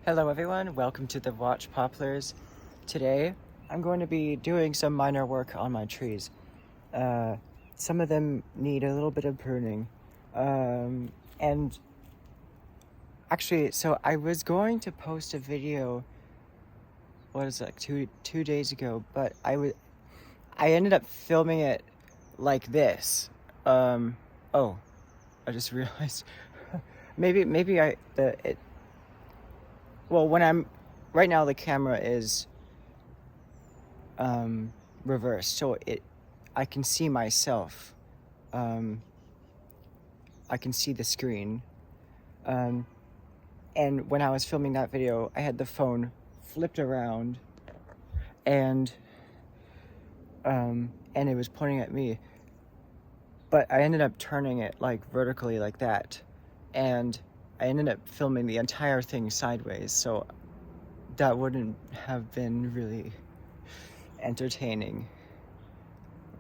Hello everyone, welcome to the Watch Poplars. Today I'm going to be doing some minor work on my trees. Some of them need a little bit of pruning. And actually, so I was going to post a video, what is it, like two days ago, but I ended up filming it like this. Oh, I just realized, right now the camera is reversed, so I can see myself. I can see the screen. And when I was filming that video, I had the phone flipped around and it was pointing at me. But I ended up turning it like vertically like that. And I ended up filming the entire thing sideways, so that wouldn't have been really entertaining.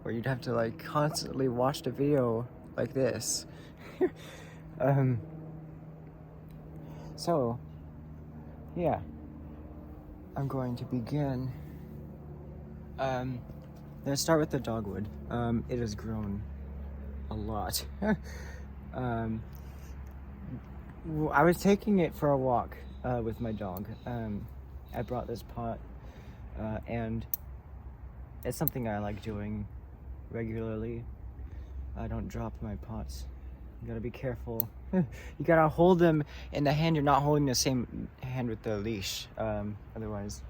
Or you'd have to like constantly watch the video like this. So, yeah. I'm going to begin. Let's start with the dogwood. It has grown a lot. I was taking it for a walk with my dog. I brought this pot, and it's something I like doing regularly. I don't drop my pots. You gotta be careful. You gotta hold them in the hand. You're not holding the same hand with the leash. Otherwise,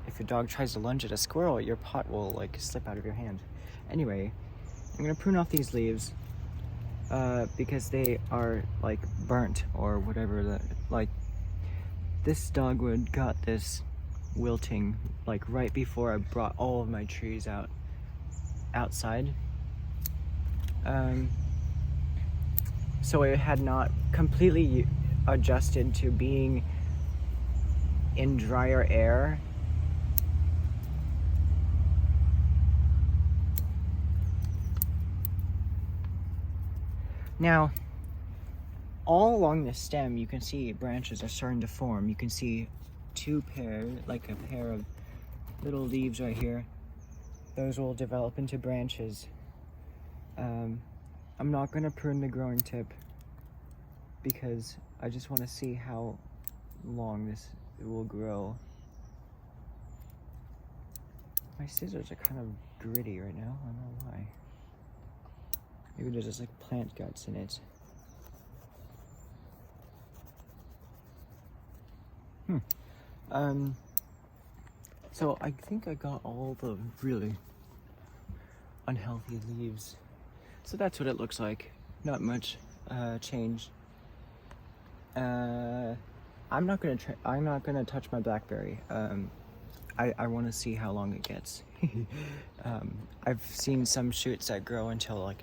if your dog tries to lunge at a squirrel, your pot will like slip out of your hand. Anyway, I'm gonna prune off these leaves because they are like burnt or whatever. Like this dogwood got this wilting like right before I brought all of my trees outside. So it had not completely adjusted to being in drier air. Now, all along the stem, you can see branches are starting to form. You can see a pair of little leaves right here. Those will develop into branches. I'm not gonna prune the growing tip because I just want to see how long this will grow. My scissors are kind of gritty right now, I don't know why. Maybe there's just like plant guts in it. So I think I got all the really unhealthy leaves. So that's what it looks like. Not much change. I'm not gonna touch my blackberry. I want to see how long it gets. I've seen some shoots that grow until like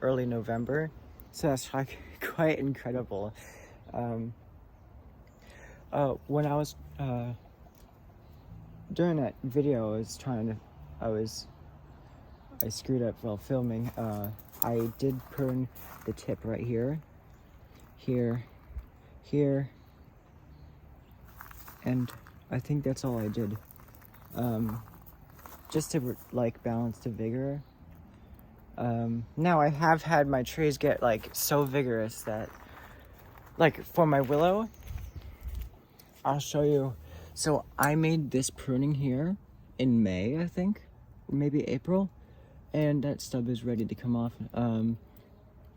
early November, so that's like quite incredible. When I was during that video, I screwed up while filming. I did prune the tip right here, and I think that's all I did. Just to like balance the vigor. Now I have had my trees get like so vigorous that, like for my willow, I'll show you. So I made this pruning here in May, I think, or maybe April, and that stub is ready to come off.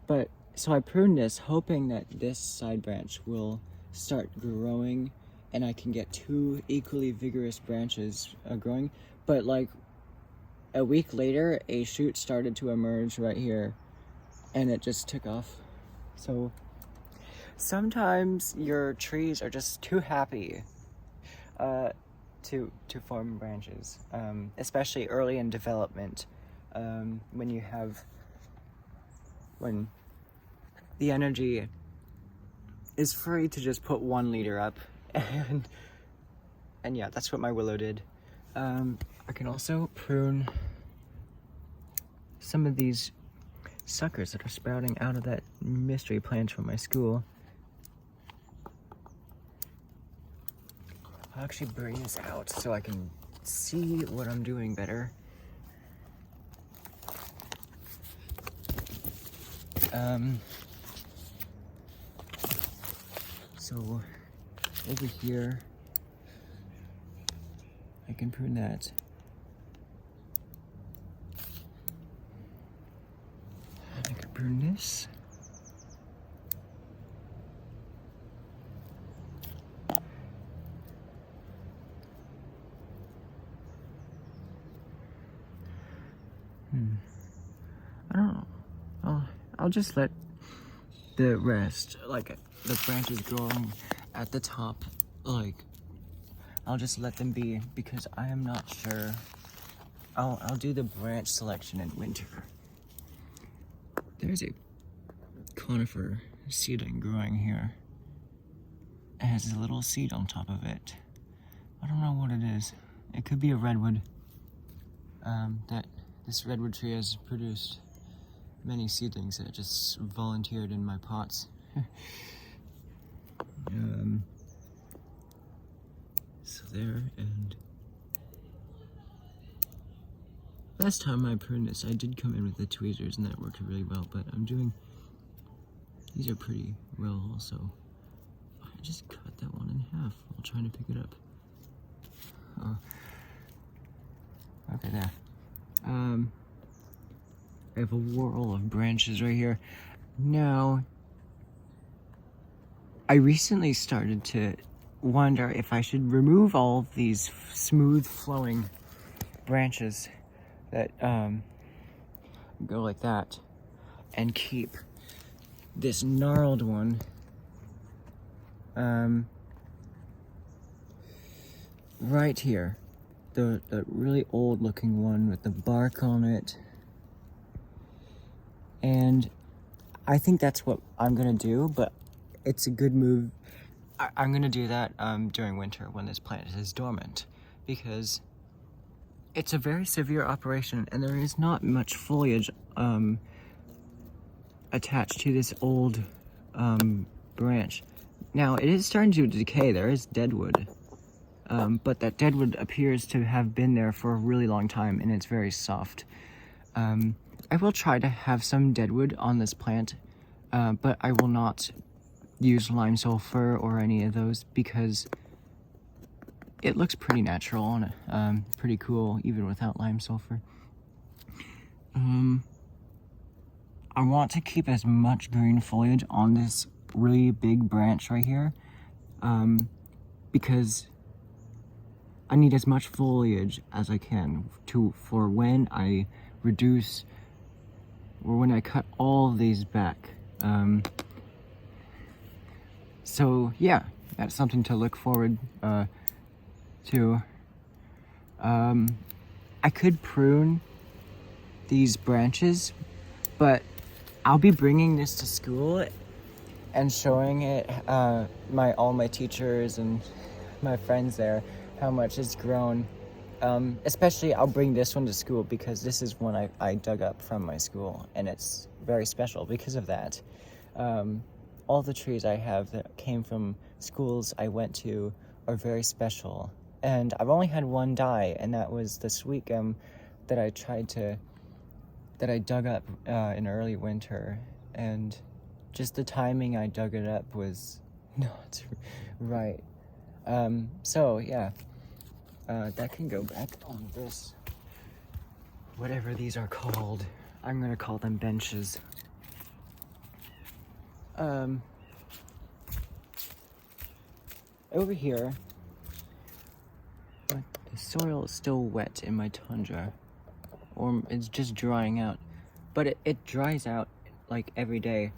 But so I pruned this hoping that this side branch will start growing and I can get two equally vigorous branches growing. But like a week later, a shoot started to emerge right here and it just took off. So sometimes your trees are just too happy to form branches, especially early in development, when the energy is free to just put 1 liter up, and yeah, that's what my willow did. I can also prune some of these suckers that are sprouting out of that mystery plant from my school. I'll actually bring this out so I can see what I'm doing better. So over here, I can prune that. I can prune this. I don't know. I'll just let the rest, like the branches growing at the top, like I'll just let them be because I am not sure. I'll do the branch selection in winter. There's a conifer seedling growing here. It has a little seed on top of it. I don't know what it is. It could be a redwood. That this redwood tree has produced many seedlings that just volunteered in my pots. So there, and last time I pruned this, I did come in with the tweezers and that worked really well, but these are pretty well also. I just cut that one in half while trying to pick it up. Okay, there. I have a whorl of branches right here. Now, I recently started to wonder if I should remove all of these smooth flowing branches that go like that and keep this gnarled one right here. The really old looking one with the bark on it. And I think that's what I'm gonna do, but it's a good move. I'm gonna do that during winter when this plant is dormant, because it's a very severe operation and there is not much foliage attached to this old branch. Now it is starting to decay. There is deadwood, but that deadwood appears to have been there for a really long time and it's very soft. I will try to have some deadwood on this plant, but I will not use lime sulfur or any of those because it looks pretty natural and pretty cool even without lime sulfur. I want to keep as much green foliage on this really big branch right here, because I need as much foliage as I can for when I reduce or when I cut all of these back. So yeah, that's something to look forward to. I could prune these branches, but I'll be bringing this to school and showing it all my teachers and my friends there how much it's grown. Especially I'll bring this one to school because this is one I dug up from my school and it's very special because of that. All the trees I have that came from schools I went to are very special. And I've only had one die, and that was the sweet gum that I dug up in early winter. And just the timing I dug it up was not right. So yeah. That can go back on this, whatever these are called. I'm gonna call them benches. Over here, the soil is still wet in my tundra, or it's just drying out, but it dries out like every day,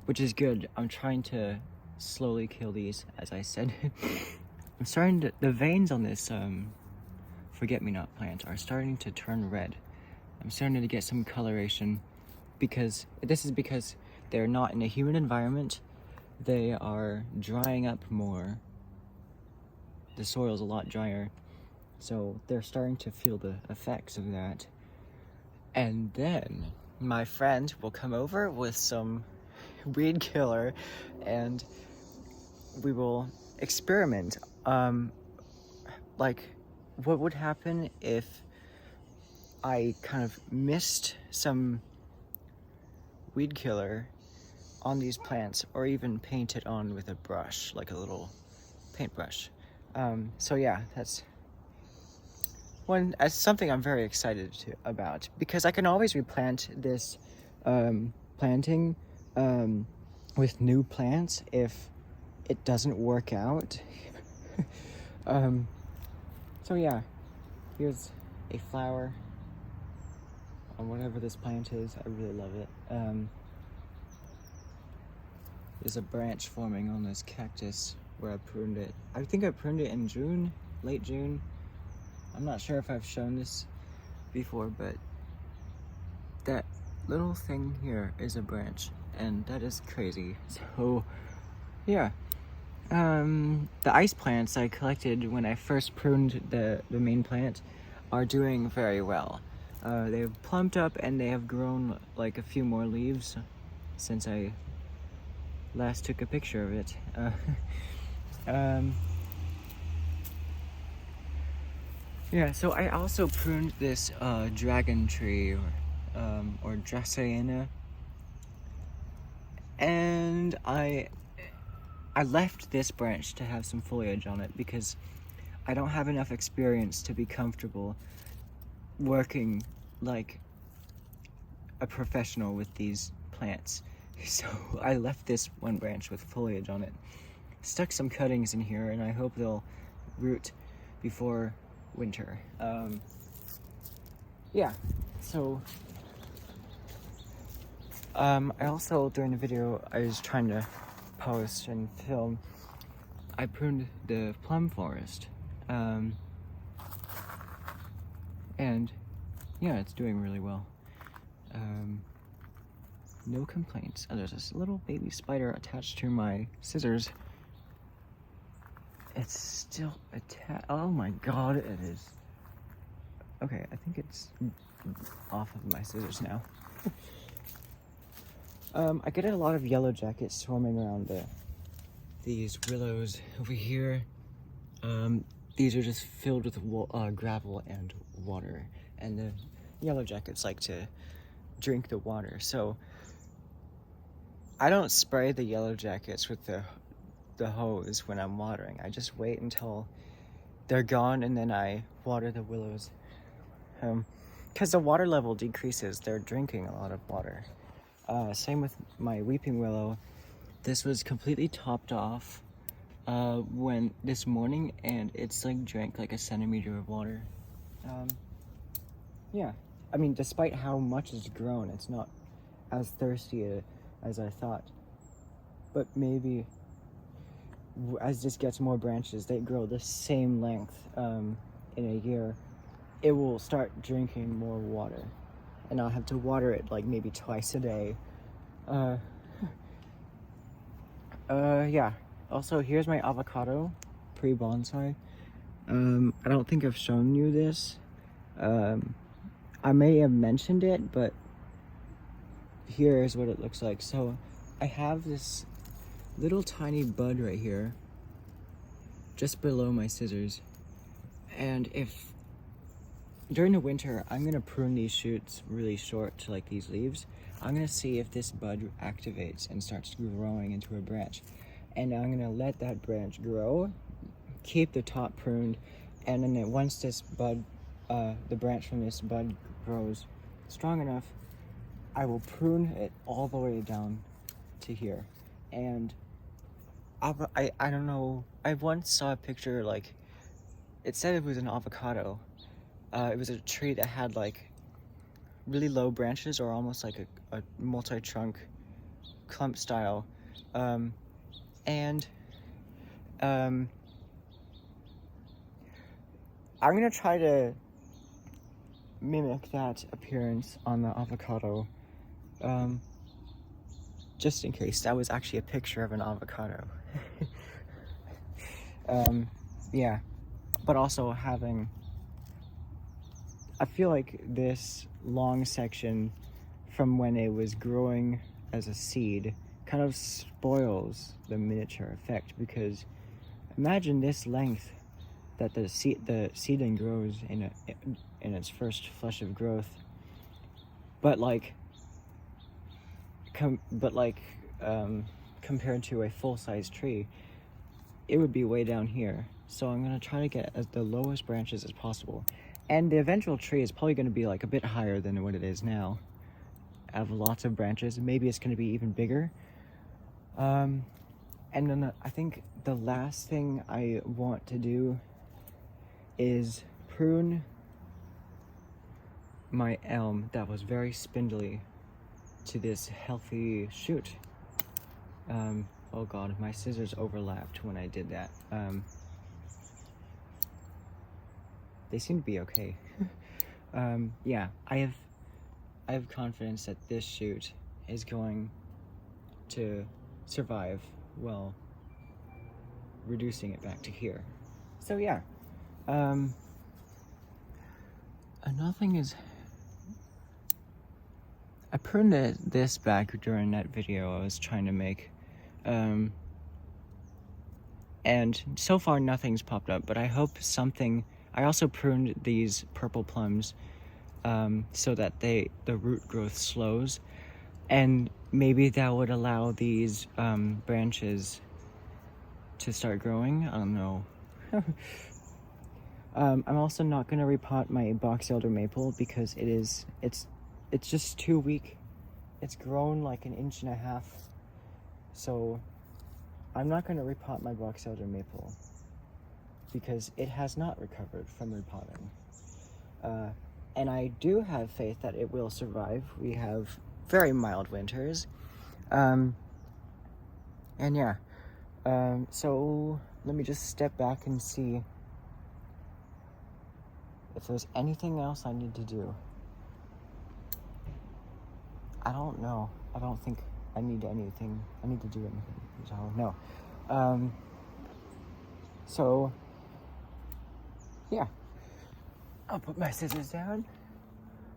which is good. I'm trying to slowly kill these, as I said. I'm starting to, the veins on this forget-me-not plant are starting to turn red. I'm starting to get some coloration because they're not in a humid environment. They are drying up more. The soil's a lot drier, so they're starting to feel the effects of that. And then my friend will come over with some weed killer and we will experiment like, what would happen if I kind of missed some weed killer on these plants, or even paint it on with a brush, like a little paintbrush. So yeah, that's something I'm very excited about, because I can always replant this planting with new plants if it doesn't work out. So yeah, here's a flower on whatever this plant is. I really love it. There's a branch forming on this cactus where I pruned it. I think I pruned it in June, late June. I'm not sure if I've shown this before, but that little thing here is a branch, and that is crazy. So yeah, the ice plants I collected when I first pruned the main plant are doing very well. They've plumped up and they have grown like a few more leaves since I last took a picture of it. Yeah, so I also pruned this dragon tree, or Dracaena, and I left this branch to have some foliage on it because I don't have enough experience to be comfortable working like a professional with these plants. So I left this one branch with foliage on it. Stuck some cuttings in here, and I hope they'll root before winter. Yeah, so I also, during the video I was trying to post and film, I pruned the plum forest, and yeah, it's doing really well. No complaints. Oh, there's this little baby spider attached to my scissors. It's still attached. Oh my god, it is. Okay, I think it's off of my scissors now. I get a lot of yellow jackets swarming around these willows over here. These are just filled with gravel and water, and the yellow jackets like to drink the water. So I don't spray the yellow jackets with the hose when I'm watering. I just wait until they're gone, and then I water the willows. Because the water level decreases, they're drinking a lot of water. Same with my weeping willow. This was completely topped off this morning, and it's like drank like a centimeter of water. Yeah, I mean, despite how much it's grown, it's not as thirsty as I thought. But maybe as this gets more branches, they grow the same length in a year, it will start drinking more water, and I'll have to water it like maybe twice a day. Yeah. Also, here's my avocado pre-bonsai. I don't think I've shown you this. I may have mentioned it, but here is what it looks like. So I have this little tiny bud right here, just below my scissors. And if during the winter, I'm gonna prune these shoots really short to like these leaves. I'm gonna see if this bud activates and starts growing into a branch. And I'm gonna let that branch grow, keep the top pruned, and then once this bud, the branch from this bud grows strong enough, I will prune it all the way down to here. And I don't know, I once saw a picture, like, it said it was an avocado. It was a tree that had like really low branches, or almost like a multi-trunk clump style. I'm gonna try to mimic that appearance on the avocado, just in case that was actually a picture of an avocado. Yeah, but also I feel like this long section from when it was growing as a seed kind of spoils the miniature effect, because Imagine this length that the seedling grows in its first flush of growth, but like compared to a full-size tree, it would be way down here. So I'm gonna try to get as the lowest branches as possible, and the eventual tree is probably gonna be like a bit higher than what it is now. I have lots of branches. Maybe it's gonna be even bigger. And then I think the last thing I want to do is prune my elm that was very spindly to this healthy shoot. Oh god, my scissors overlapped when I did that. They seem to be okay. Yeah, I have confidence that this shoot is going to survive while reducing it back to here. So yeah. Another thing is, I pruned this back during that video I was trying to make. And so far nothing's popped up, but I hope something. I also pruned these purple plums so that the root growth slows, and maybe that would allow these branches to start growing. I don't know. I'm also not gonna repot my box elder maple because it's just too weak. It's grown like 1.5 inches, so I'm not gonna repot my box elder maple because it has not recovered from repotting. And I do have faith that it will survive. We have very mild winters. And yeah. So let me just step back and see if there's anything else I need to do. I don't know. I don't think I need anything. I need to do anything. So no. So yeah. I'll put my scissors down.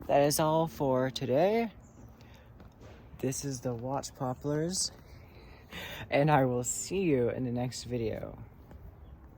That is all for today. This is the Watch Poplars, and I will see you in the next video.